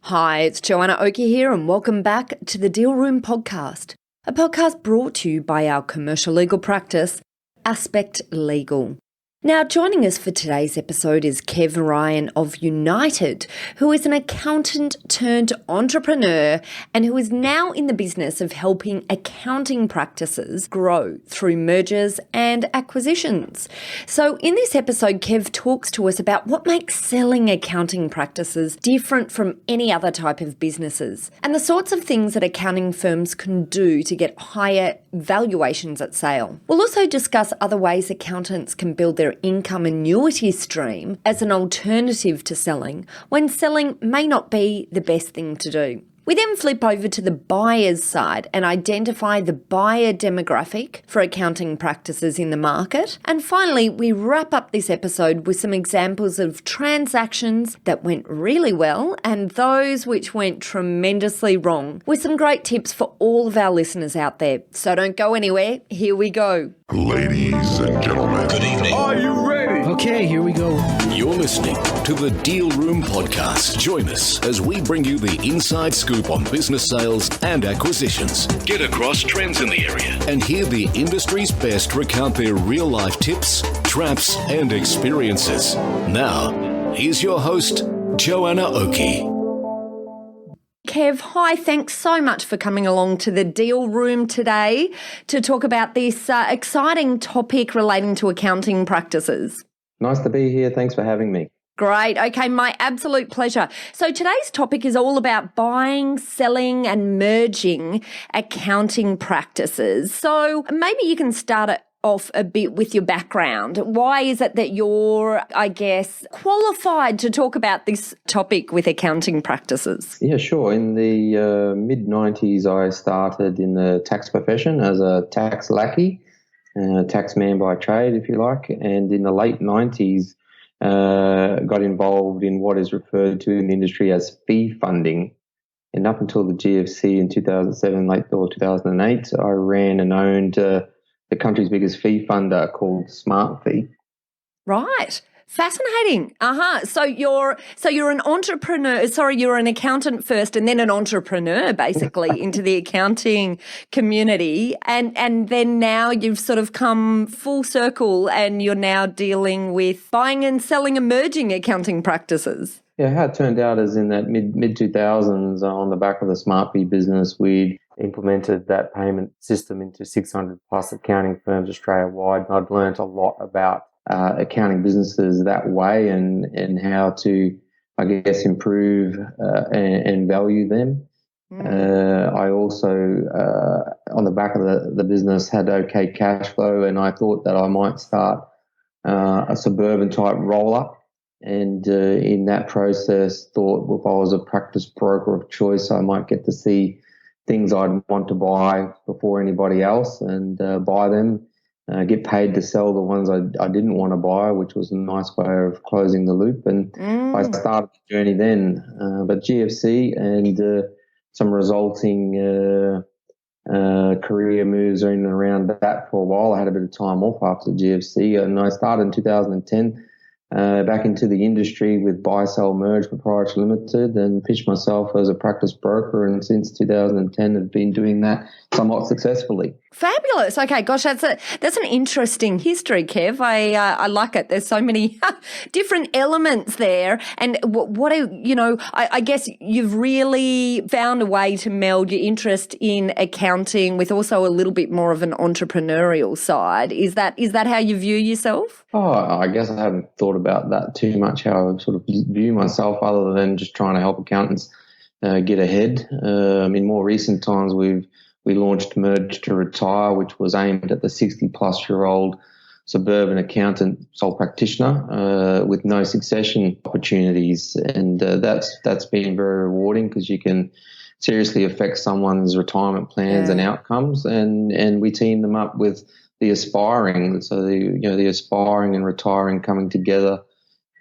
Hi, it's Joanna Oakey here and welcome back to the Deal Room podcast, a podcast brought to you by our commercial legal practice, Aspect Legal. Now, joining us for today's episode is Kev Ryan of United, who is an accountant turned entrepreneur and who is now in the business of helping accounting practices grow through mergers and acquisitions. So in this episode, Kev talks to us about what makes selling accounting practices different from any other type of businesses and the sorts of things that accounting firms can do to get higher valuations at sale. We'll also discuss other ways accountants can build their income annuity stream as an alternative to selling when selling may not be the best thing to do. We then flip over to the buyer's side and identify the buyer demographic for accounting practices in the market. And finally, we wrap up this episode with some examples of transactions that went really well and those which went tremendously wrong, with some great tips for all of our listeners out there. So don't go anywhere. Here we go. Ladies and gentlemen, good evening. Are you ready? Okay, here we go. You're listening to the Deal Room podcast. Join us as we bring you the inside scoop on business sales and acquisitions. Get across trends in the area and hear the industry's best recount their real-life tips, traps, and experiences. Now, here's your host, Joanna Oakey. Kev, hi, thanks so much for coming along to the Deal Room today to talk about this exciting topic relating to accounting practices. Nice to be here. Thanks for having me. Great. Okay, my absolute pleasure. So today's topic is all about buying, selling and merging accounting practices. So maybe you can start it off a bit with your background. Why is it that you're, I guess, qualified to talk about this topic with accounting practices? Yeah, sure. In the mid-90s, I started in the tax profession as a tax lackey, tax man by trade, if you like. And in the late 90s, got involved in what is referred to in the industry as fee funding. And up until the GFC in 2007, late or 2008, I ran and owned the country's biggest fee funder called SmartFee. Right. Fascinating. So you're an entrepreneur. Sorry, you're an accountant first and then an entrepreneur basically into the accounting community. And then now you've sort of come full circle and you're now dealing with buying and selling emerging accounting practices. Yeah, how it turned out is in that mid-2000s, on the back of the SmartFee business, we'd implemented that payment system into 600 plus accounting firms Australia-wide. And I'd learned a lot about accounting businesses that way and how to, I guess, improve and value them. I also, on the back of the business, had okay cash flow, and I thought that I might start a suburban type roll-up. And in that process, thought if I was a practice broker of choice, I might get to see things I'd want to buy before anybody else and buy them, get paid to sell the ones I didn't want to buy, which was a nice way of closing the loop. And I started the journey then. But GFC and some resulting career moves in and around that for a while. I had a bit of time off after GFC, and I started in 2010. Back into the industry with Buy, Sell, Merge Proprietary Limited and pitched myself as a practice broker, and since 2010 have been doing that somewhat successfully. Fabulous. Okay, gosh, that's an interesting history, Kev. I like it. There's so many different elements there, and I guess you've really found a way to meld your interest in accounting with also a little bit more of an entrepreneurial side. Is that how you view yourself? Oh, I guess I haven't thought about that too much, how I sort of view myself, other than just trying to help accountants get ahead. In more recent times, we launched Merge to Retire, which was aimed at the 60-plus-year-old suburban accountant sole practitioner with no succession opportunities. And that's been very rewarding because you can seriously affect someone's retirement plans and outcomes. And we team them up with the aspiring. So the aspiring and retiring coming together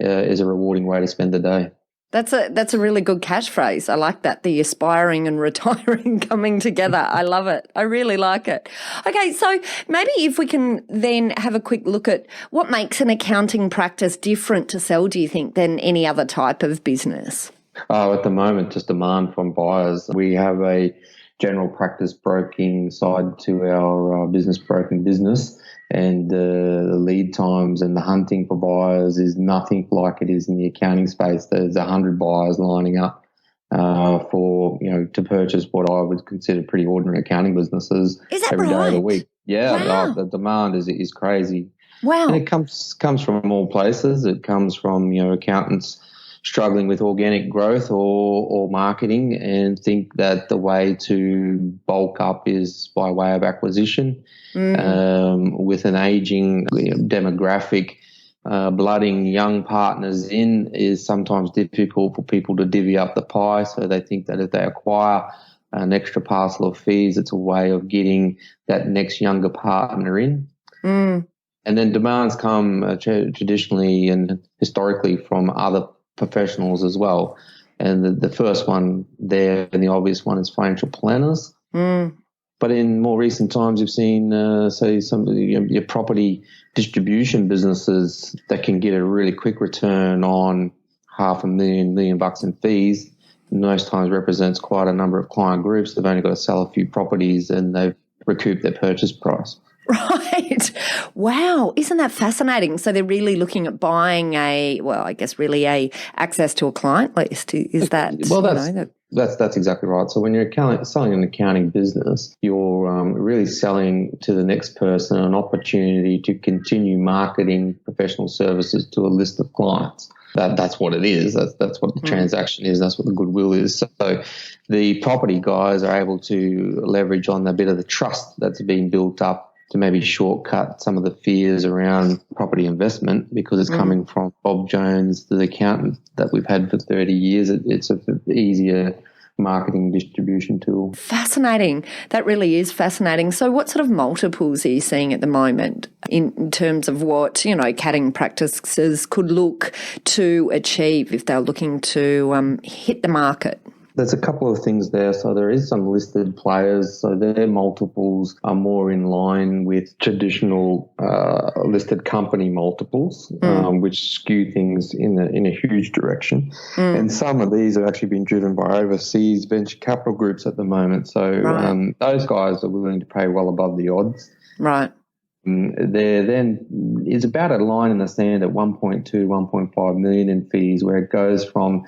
is a rewarding way to spend the day. That's a really good catchphrase. I like that, the aspiring and retiring coming together. I love it. I really like it. Okay, so maybe if we can then have a quick look at what makes an accounting practice different to sell, do you think, than any other type of business? At the moment, just demand from buyers. We have a general practice broking side to our business broking business, and the lead times and the hunting for buyers is nothing like it is in the accounting space. There's 100 buyers lining up for to purchase what I would consider pretty ordinary accounting businesses Is that every day of the right? week. Yeah, Wow. the demand is crazy. Wow. And it comes from all places. It comes from accountants struggling with organic growth or marketing and think that the way to bulk up is by way of acquisition. With an aging demographic, blooding young partners in is sometimes difficult for people to divvy up the pie. So they think that if they acquire an extra parcel of fees, it's a way of getting that next younger partner in. And then demands come traditionally and historically from other professionals as well. And the first one there and the obvious one is financial planners. But in more recent times, you've seen, say, some of your property distribution businesses that can get a really quick return on $500,000, $1 million in fees. Most times represents quite a number of client groups. They've only got to sell a few properties and they've recouped their purchase price. Right. Wow. Isn't that fascinating? So they're really looking at buying really a access to a client list. Is that? Well, that's exactly right. So when you're selling an accounting business, you're really selling to the next person an opportunity to continue marketing professional services to a list of clients. That's what it is. That's what the transaction is. That's what the goodwill is. So the property guys are able to leverage on a bit of the trust that's been built up to maybe shortcut some of the fears around property investment because it's coming from Bob Jones, the accountant that we've had for 30 years. It's an easier marketing distribution tool. Fascinating. That really is fascinating. So what sort of multiples are you seeing at the moment in terms of what, accounting practices could look to achieve if they're looking to hit the market? There's a couple of things there. So there is some listed players. So their multiples are more in line with traditional listed company multiples, which skew things in a huge direction. And some of these have actually been driven by overseas venture capital groups at the moment. So those guys are willing to pay well above the odds. Right. There then is about a line in the sand at 1.2, 1.5 million in fees, where it goes from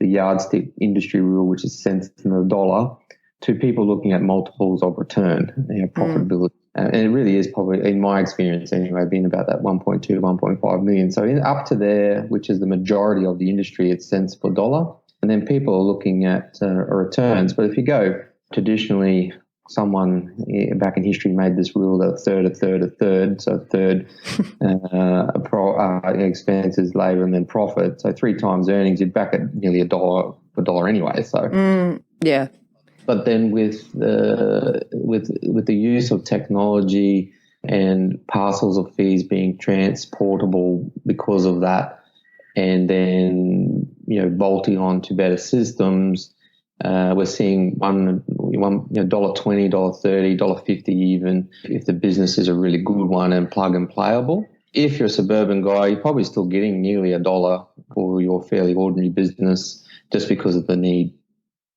the yardstick industry rule, which is cents in the dollar, to people looking at multiples of return, profitability. And it really is probably, in my experience anyway, been about that 1.2 to 1.5 million. So up to there, which is the majority of the industry, it's cents per dollar. And then people are looking at returns. But if you go traditionally, someone back in history made this rule that a third. So a third expenses, labour, and then profit. So 3 times earnings, you're back at nearly $1 anyway. So yeah. But then with the use of technology and parcels of fees being transportable because of that, and then bolting on to better systems. We're seeing $1.20, $1.30, $1.50 even if the business is a really good one and plug and playable. If you're a suburban guy, you're probably still getting nearly $1 for your fairly ordinary business just because of the need,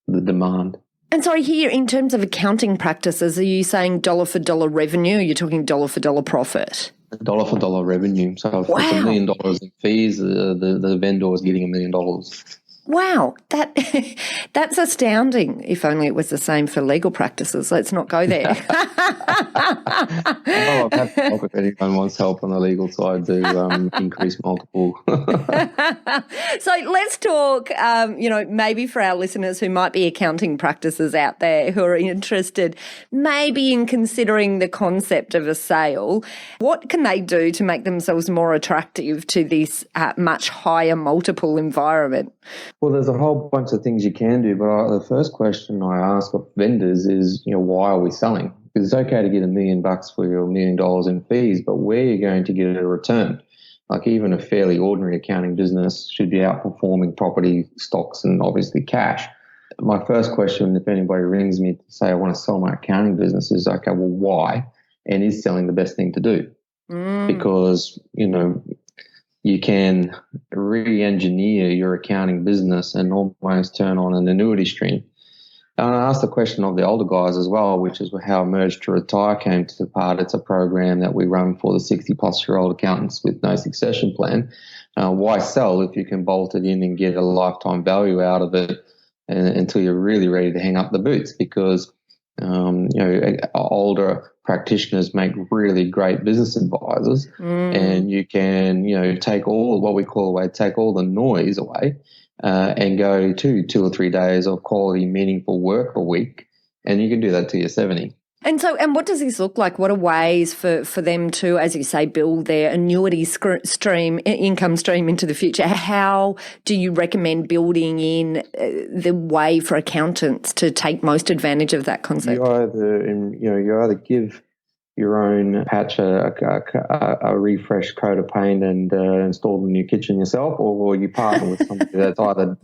the demand. And sorry, here in terms of accounting practices, are you saying dollar for dollar revenue or are you talking dollar for dollar profit? Dollar for dollar revenue. So if it's $1 million in fees, the vendor is getting $1 million. Wow, that's astounding. If only it was the same for legal practices. Let's not go there. I'm happy to help if anyone wants help on the legal side to increase multiple. So let's talk, maybe for our listeners who might be accounting practices out there who are interested maybe in considering the concept of a sale, what can they do to make themselves more attractive to this much higher multiple environment? Well, there's a whole bunch of things you can do, but the first question I ask of vendors is, why are we selling? Because it's okay to get $1 million for your $1 million in fees, but where are you going to get a return? Like even a fairly ordinary accounting business should be outperforming property stocks and obviously cash. My first question, if anybody rings me to say I want to sell my accounting business, is okay, well, why? And is selling the best thing to do? Because, you can re-engineer your accounting business and almost turn on an annuity stream. And I asked the question of the older guys as well, which is how Merge to Retire came to part. It's a program that we run for the 60-plus-year-old accountants with no succession plan. Why sell if you can bolt it in and get a lifetime value out of it until you're really ready to hang up the boots? Because older practitioners make really great business advisors, and you can take all the noise away. And go to 2 or 3 days of quality, meaningful work a week, and you can do that till you're 70. And what does this look like? What are ways for them to, as you say, build their annuity income stream into the future? How do you recommend building in the way for accountants to take most advantage of that concept? You either give your own patch a refreshed coat of paint and install the new kitchen yourself, or you partner with somebody that's either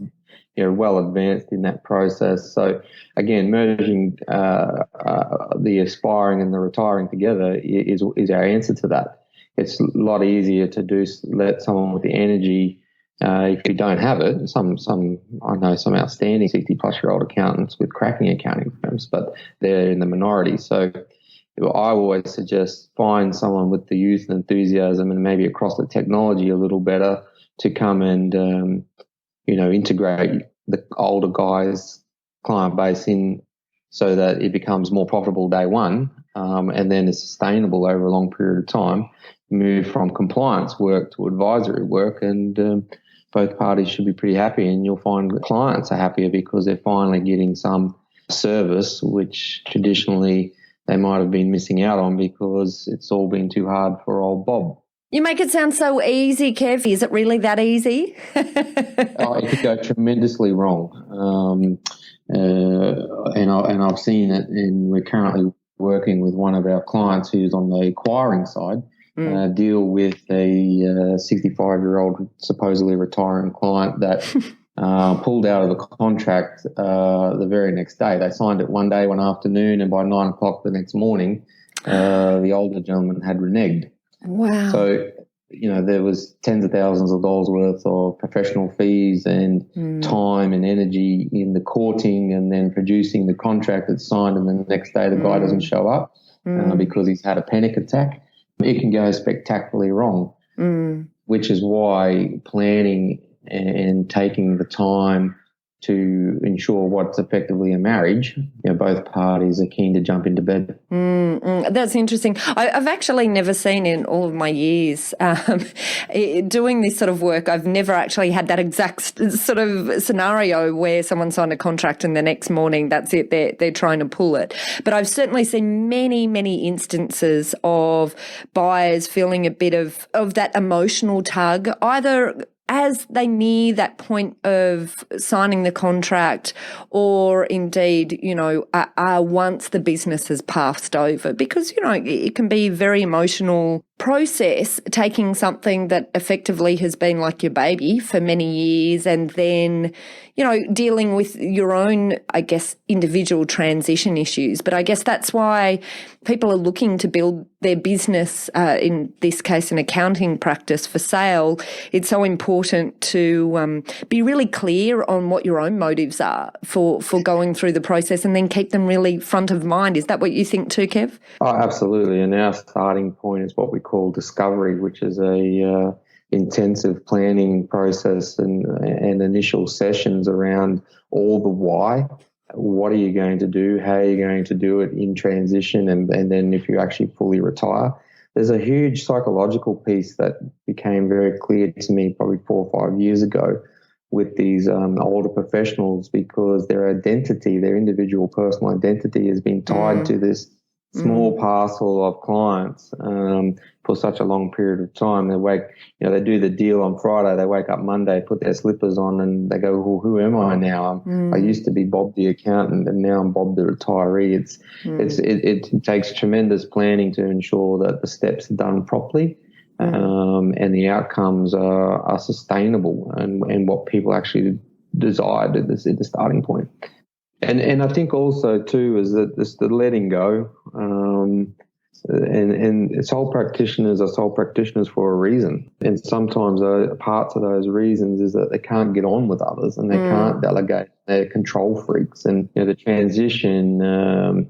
well advanced in that process. So again, merging the aspiring and the retiring together is our answer to that. It's a lot easier to let someone with the energy. If you don't have it, I know some outstanding 60-plus-year-old accountants with cracking accounting firms, but they're in the minority. So I always suggest find someone with the youth and enthusiasm and maybe across the technology a little better to come and, integrate the older guys' client base in so that it becomes more profitable day one, and then is sustainable over a long period of time, move from compliance work to advisory work, and both parties should be pretty happy, and you'll find the clients are happier because they're finally getting some service which traditionally they might have been missing out on because it's all been too hard for old Bob. You make it sound so easy, Kev. Is it really that easy? It could go tremendously wrong. And I've seen it, and we're currently working with one of our clients who's on the acquiring side, deal with a 65-year-old supposedly retiring client that pulled out of the contract the very next day. They signed it one day, one afternoon, and by 9 o'clock the next morning, the older gentleman had reneged. Wow. So, there was tens of thousands of dollars worth of professional fees and time and energy in the courting and then producing the contract that's signed, and then the next day the guy doesn't show up because he's had a panic attack. It can go spectacularly wrong, which is why planning and taking the time to ensure what's effectively a marriage, both parties are keen to jump into bed. That's interesting. I've actually never seen in all of my years doing this sort of work, I've never actually had that exact sort of scenario where someone signed a contract and the next morning, that's it, they're trying to pull it. But I've certainly seen many, many instances of buyers feeling a bit of that emotional tug, either as they near that point of signing the contract or indeed, once the business has passed over, because, it can be a very emotional process taking something that effectively has been like your baby for many years and then, dealing with your own, I guess, individual transition issues. But I guess that's why people are looking to build their business, in this case, an accounting practice for sale. It's so important to be really clear on what your own motives are for going through the process and then keep them really front of mind. Is that what you think too, Kev? Oh, absolutely. And our starting point is what we call discovery, which is a intensive planning process and initial sessions around all the why. What are you going to do? How are you going to do it in transition? And then if you actually fully retire, there's a huge psychological piece that became very clear to me probably 4 or 5 years ago with these older professionals, because their identity, their individual personal identity has been tied to this small parcel of clients for such a long period of time. They do the deal on Friday, they wake up Monday, put their slippers on, and they go, well, who am I now? I used to be Bob the accountant, and now I'm Bob the retiree. It takes tremendous planning to ensure that the steps are done properly, and the outcomes are sustainable and what people actually desired at the starting point. And I think also too is that this the letting go. And sole practitioners are sole practitioners for a reason. And sometimes parts of those reasons is that they can't get on with others and they can't delegate. They're control freaks. And the transition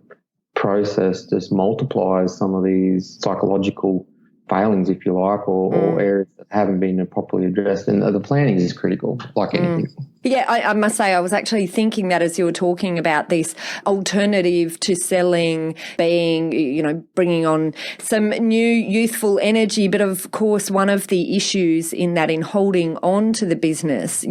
process just multiplies some of these psychological failings, if you like, or areas that haven't been properly addressed. And the planning is critical, like anything. Yeah, I must say I was actually thinking that as you were talking about this alternative to selling being, bringing on some new youthful energy. But of course, one of the issues in holding on to the business,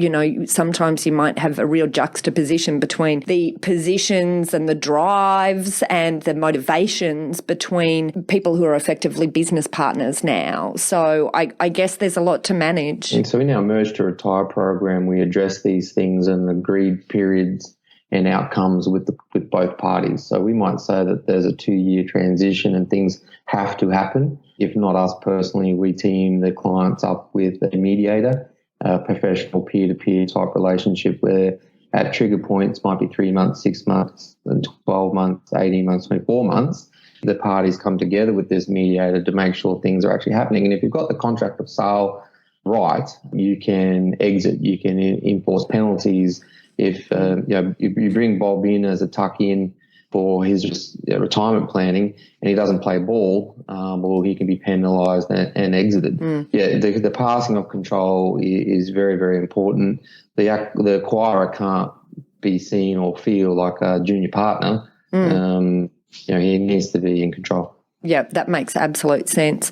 sometimes you might have a real juxtaposition between the positions and the drives and the motivations between people who are effectively business partners now. So I guess there's a lot to manage. And so in our Merge to Retire program, we address these things and agreed periods and outcomes with both parties. So we might say that there's a 2-year transition and things have to happen. If not us personally, we team the clients up with a mediator, a professional peer-to-peer type relationship where at trigger points might be 3 months, 6 months, 12 months, 18 months, 24 months. The parties come together with this mediator to make sure things are actually happening. And if you've got the contract of sale right, you can exit, you can enforce penalties. If you bring Bob in as a tuck-in for his retirement planning and he doesn't play ball, well, he can be penalised and exited. Yeah, the passing of control is very, very important. The acquirer can't be seen or feel like a junior partner. He needs to be in control. Yeah, that makes absolute sense.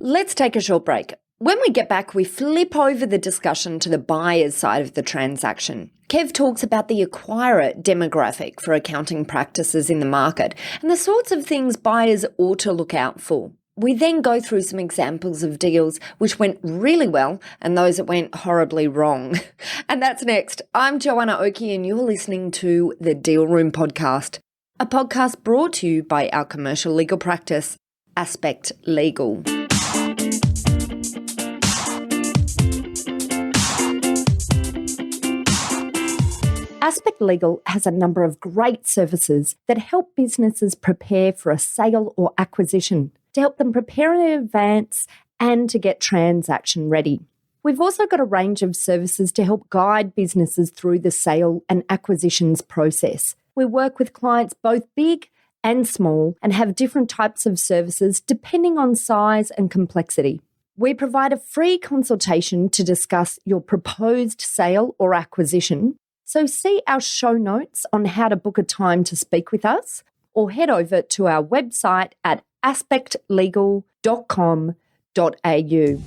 Let's take a short break. When we get back, we flip over the discussion to the buyer's side of the transaction. Kev talks about the acquirer demographic for accounting practices in the market and the sorts of things buyers ought to look out for. We then go through some examples of deals which went really well and those that went horribly wrong. And that's next. I'm Joanna Oakey and you're listening to the Deal Room Podcast, a podcast brought to you by our commercial legal practice, Aspect Legal. Aspect Legal has a number of great services that help businesses prepare for a sale or acquisition, to help them prepare in advance and to get transaction ready. We've also got a range of services to help guide businesses through the sale and acquisitions process. We work with clients both big and small and have different types of services depending on size and complexity. We provide a free consultation to discuss your proposed sale or acquisition. So see our show notes on how to book a time to speak with us or head over to our website at aspectlegal.com.au.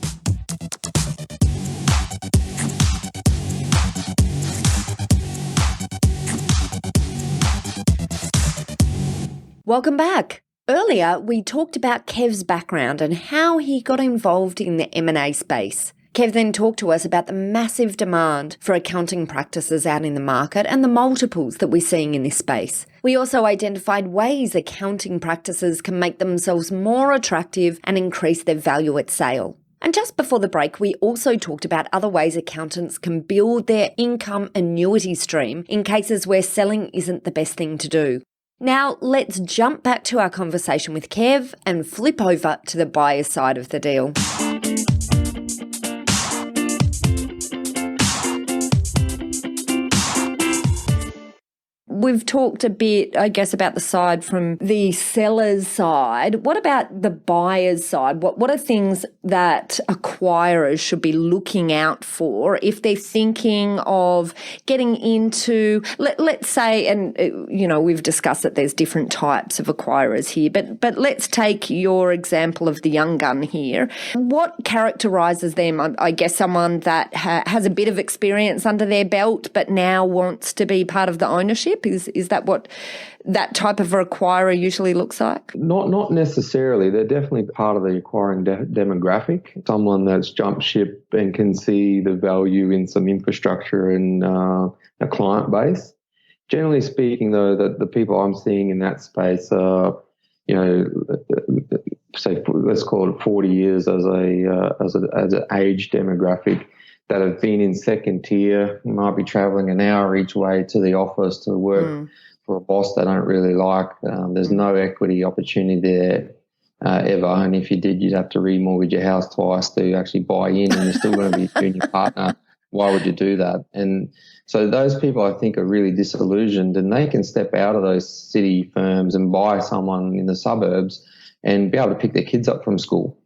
Welcome back. Earlier, we talked about Kev's background and how he got involved in the M&A space. Kev then talked to us about the massive demand for accounting practices out in the market and the multiples that we're seeing in this space. We also identified ways accounting practices can make themselves more attractive and increase their value at sale. And just before the break, we also talked about other ways accountants can build their income annuity stream in cases where selling isn't the best thing to do. Now, let's jump back to our conversation with Kev and flip over to the buyer's side of the deal. We've talked a bit, I guess, about the side from the seller's side. What about the buyer's side? What are things that acquirers should be looking out for if they're thinking of getting into, let's say, and we've discussed that there's different types of acquirers here, but let's take your example of the young gun here. What characterises them? I guess someone that has a bit of experience under their belt but now wants to be part of the ownership. Is that what that type of acquirer usually looks like? Not necessarily. They're definitely part of the acquiring demographic. Someone that's jumped ship and can see the value in some infrastructure and a client base. Generally speaking, though, the people I'm seeing in that space are, say let's call it 40 years as an age demographic. that have been in second tier, might be travelling an hour each way to the office to work for a boss they don't really like. There's no equity opportunity there ever, and if you did, you'd have to remortgage your house twice to actually buy in, and you're still going to be a junior partner. Why would you do that? And so those people, I think, are really disillusioned, and they can step out of those city firms and buy someone in the suburbs and be able to pick their kids up from school.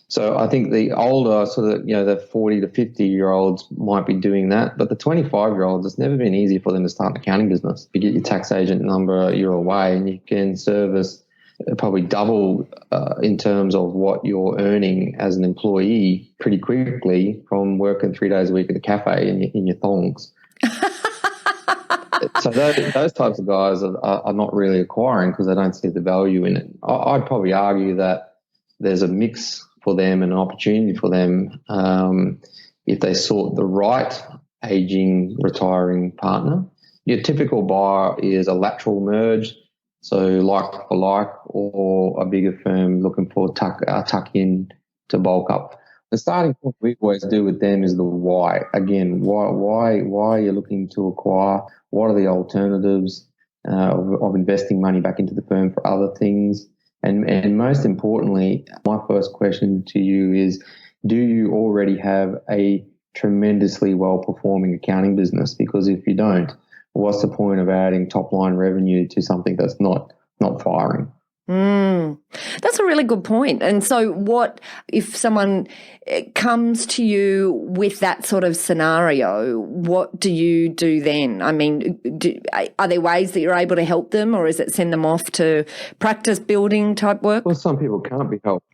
So I think the older sort of, the 40 to 50-year-olds might be doing that, but the 25-year-olds, it's never been easy for them to start an accounting business. You get your tax agent number, you're away, and you can service probably double in terms of what you're earning as an employee pretty quickly from working 3 days a week at a cafe in your thongs. So those types of guys are not really acquiring because they don't see the value in it. I'd probably argue that there's a mix for them and an opportunity for them if they sought the right aging, retiring partner. Your typical buyer is a lateral merge, so like for like, or a bigger firm looking for tuck in to bulk up. The starting point we always do with them is the why. Again, why are you looking to acquire? What are the alternatives of investing money back into the firm for other things? And most importantly, my first question to you is, do you already have a tremendously well-performing accounting business? Because if you don't, what's the point of adding top-line revenue to something that's not firing? That's a really good point. And so what if someone comes to you with that sort of scenario, what do you do then? I mean, are there ways that you're able to help them, or is it send them off to practice building type work? Well, some people can't be helped.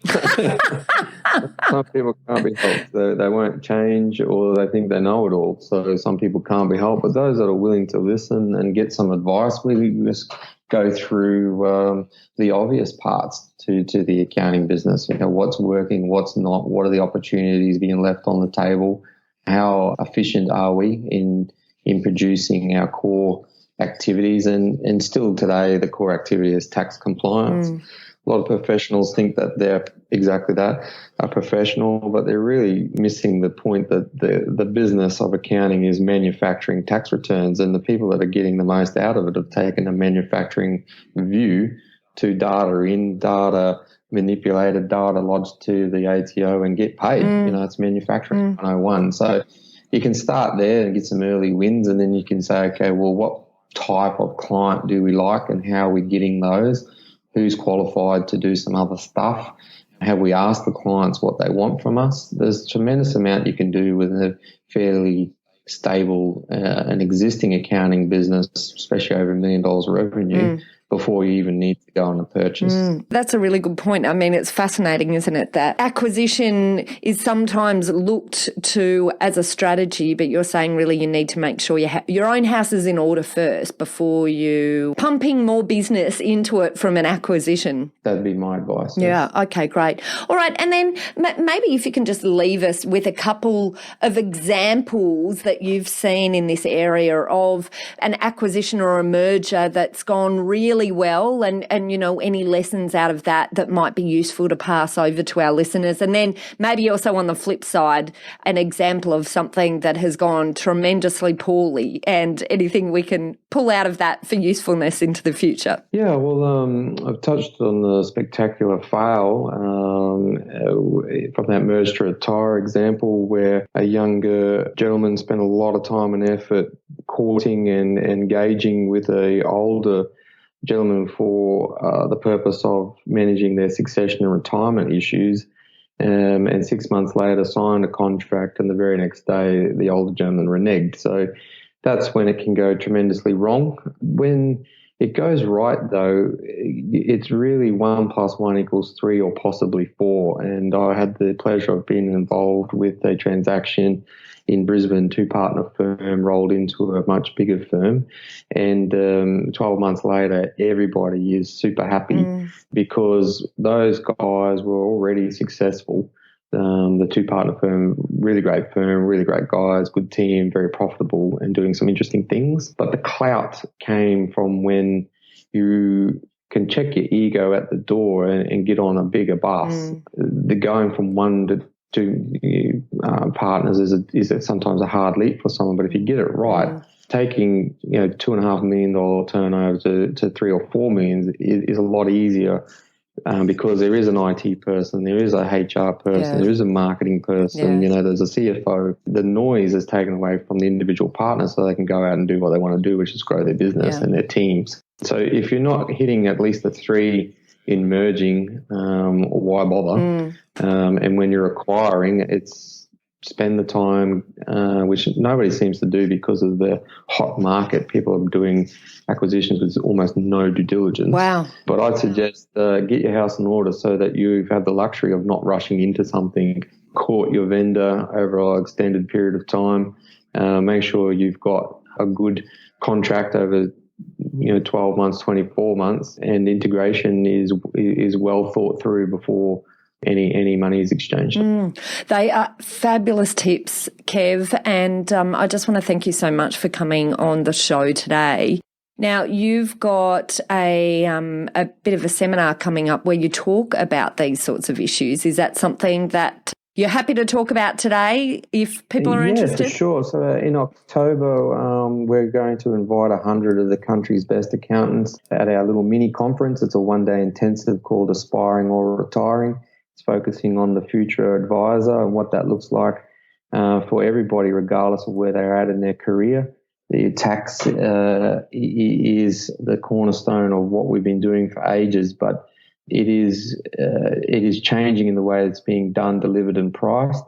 Some people can't be helped. They won't change, or they think they know it all. So some people can't be helped. But those that are willing to listen and get some advice, we just go through the obvious parts to the accounting business. What's working, what's not, what are the opportunities being left on the table, how efficient are we in producing our core activities, and still today the core activity is tax compliance. A lot of professionals think that they're exactly that, a professional, but they're really missing the point that the business of accounting is manufacturing tax returns, and the people that are getting the most out of it have taken a manufacturing view to data manipulated, data lodged to the ATO and get paid. It's manufacturing 101. So you can start there and get some early wins, and then you can say, okay, well, what type of client do we like and how are we getting those? Who's qualified to do some other stuff? Have we asked the clients what they want from us? There's a tremendous amount you can do with a fairly stable and existing accounting business, especially over $1 million revenue, before you even need to go on a purchase. That's a really good point. I mean, it's fascinating, isn't it, that acquisition is sometimes looked to as a strategy, but you're saying really you need to make sure your own house is in order first before you pumping more business into it from an acquisition. That'd be my advice. Yeah, okay, great. All right, and then maybe if you can just leave us with a couple of examples that you've seen in this area of an acquisition or a merger that's gone really well, and any lessons out of that might be useful to pass over to our listeners. And then maybe also on the flip side, an example of something that has gone tremendously poorly and anything we can pull out of that for usefulness into the future. Yeah, well, I've touched on the spectacular fail from that merge to retire example, where a younger gentleman spent a lot of time and effort courting and engaging with a older gentleman for the purpose of managing their succession and retirement issues, and 6 months later signed a contract, and the very next day the older gentleman reneged. So that's when it can go tremendously wrong. When it goes right, though, it's really 1 + 1 = 3 or possibly 4. And I had the pleasure of being involved with a transaction in Brisbane, 2-partner firm rolled into a much bigger firm. And 12 months later, everybody is super happy because those guys were already successful. The 2-partner firm, really great guys, good team, very profitable and doing some interesting things. But the clout came from when you can check your ego at the door and get on a bigger bus. The going from 1 to partners is sometimes a hard leap for someone. But if you get it right, taking $2.5 million turnover to 3 or 4 million is a lot easier. Because there is an IT person, there is a HR person, there is a marketing person, there's a CFO. The noise is taken away from the individual partner so they can go out and do what they want to do, which is grow their business and their teams. So if you're not hitting at least the 3 in merging, why bother? And when you're acquiring, it's spend the time, which nobody seems to do because of the hot market. People are doing acquisitions with almost no due diligence. Wow. But I'd suggest get your house in order so that you have the luxury of not rushing into something. Court your vendor over an extended period of time. Make sure you've got a good contract over 12 months, 24 months, and integration is well thought through before any money is exchanged. They are fabulous tips, Kev, and I just want to thank you so much for coming on the show today. Now, you've got a bit of a seminar coming up where you talk about these sorts of issues. Is that something that you're happy to talk about today if people are interested? Yeah, for sure. So in October, we're going to invite 100 of the country's best accountants at our little mini conference. It's a one-day intensive called Aspiring or Retiring. It's focusing on the future advisor and what that looks like for everybody, regardless of where they're at in their career. The tax is the cornerstone of what we've been doing for ages, but it is changing in the way it's being done, delivered and priced,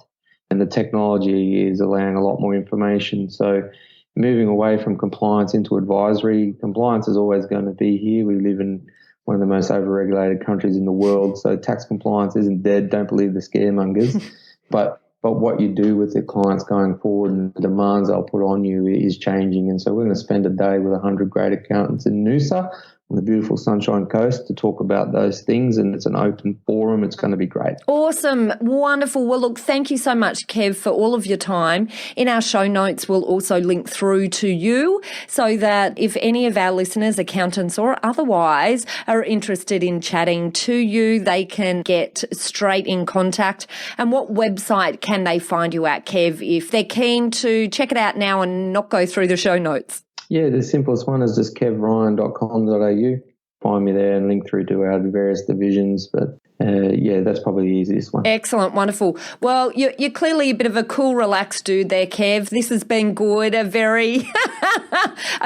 and the technology is allowing a lot more information. So moving away from compliance into advisory, compliance is always going to be here. We live in one of the most overregulated countries in the world, so tax compliance isn't dead. Don't believe the scaremongers. But what you do with the clients going forward and the demands they'll put on you is changing. And so we're going to spend a day with 100 great accountants in Noosa on the beautiful Sunshine Coast to talk about those things, and it's an open forum. It's going to be great. Awesome. Wonderful. Well, look, thank you so much, Kev, for all of your time. In our show notes, we'll also link through to you so that if any of our listeners, accountants or otherwise, are interested in chatting to you, they can get straight in contact. And what website can they find you at, Kev, if they're keen to check it out now and not go through the show notes? Yeah, the simplest one is just kevryan.com.au. Find me there and link through to our various divisions. But that's probably the easiest one. Excellent, wonderful. Well, you're clearly a bit of a cool, relaxed dude there, Kev. This has been good, a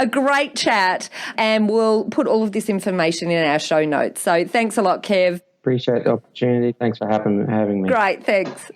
great chat, and we'll put all of this information in our show notes. So thanks a lot, Kev. Appreciate the opportunity. Thanks for having me. Great, thanks.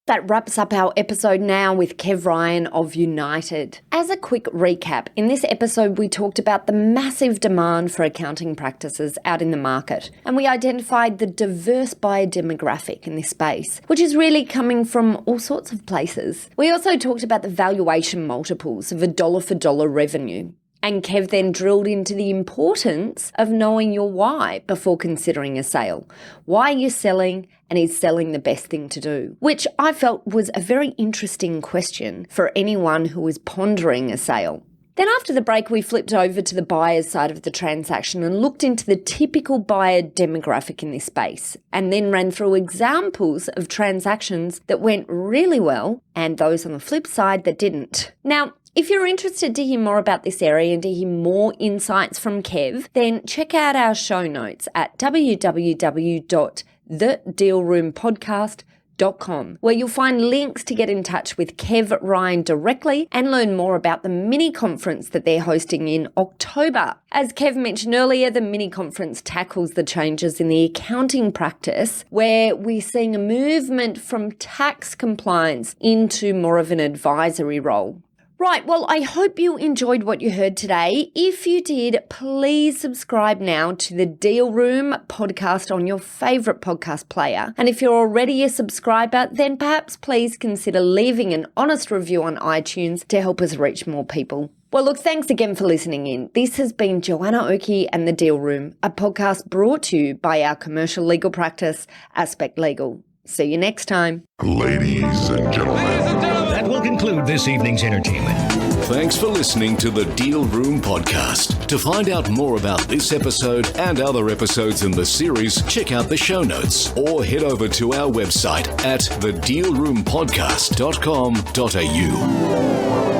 That wraps up our episode now with Kev Ryan of United. As a quick recap, in this episode we talked about the massive demand for accounting practices out in the market, and we identified the diverse buyer demographic in this space, which is really coming from all sorts of places. We also talked about the valuation multiples of a dollar for dollar revenue. And Kev then drilled into the importance of knowing your why before considering a sale. Why you're selling, and is selling the best thing to do? Which I felt was a very interesting question for anyone who was pondering a sale. Then after the break, we flipped over to the buyer's side of the transaction and looked into the typical buyer demographic in this space, and then ran through examples of transactions that went really well and those on the flip side that didn't. Now, if you're interested to hear more about this area and to hear more insights from Kev, then check out our show notes at www.thedealroompodcast.com, where you'll find links to get in touch with Kev Ryan directly and learn more about the mini conference that they're hosting in October. As Kev mentioned earlier, the mini conference tackles the changes in the accounting practice, where we're seeing a movement from tax compliance into more of an advisory role. Right, well, I hope you enjoyed what you heard today. If you did, please subscribe now to the Deal Room podcast on your favourite podcast player. And if you're already a subscriber, then perhaps please consider leaving an honest review on iTunes to help us reach more people. Well, look, thanks again for listening in. This has been Joanna Oakey and the Deal Room, a podcast brought to you by our commercial legal practice, Aspect Legal. See you next time. Ladies and gentlemen. That will conclude this evening's entertainment. Thanks for listening to the Deal Room Podcast. To find out more about this episode and other episodes in the series, check out the show notes or head over to our website at thedealroompodcast.com.au.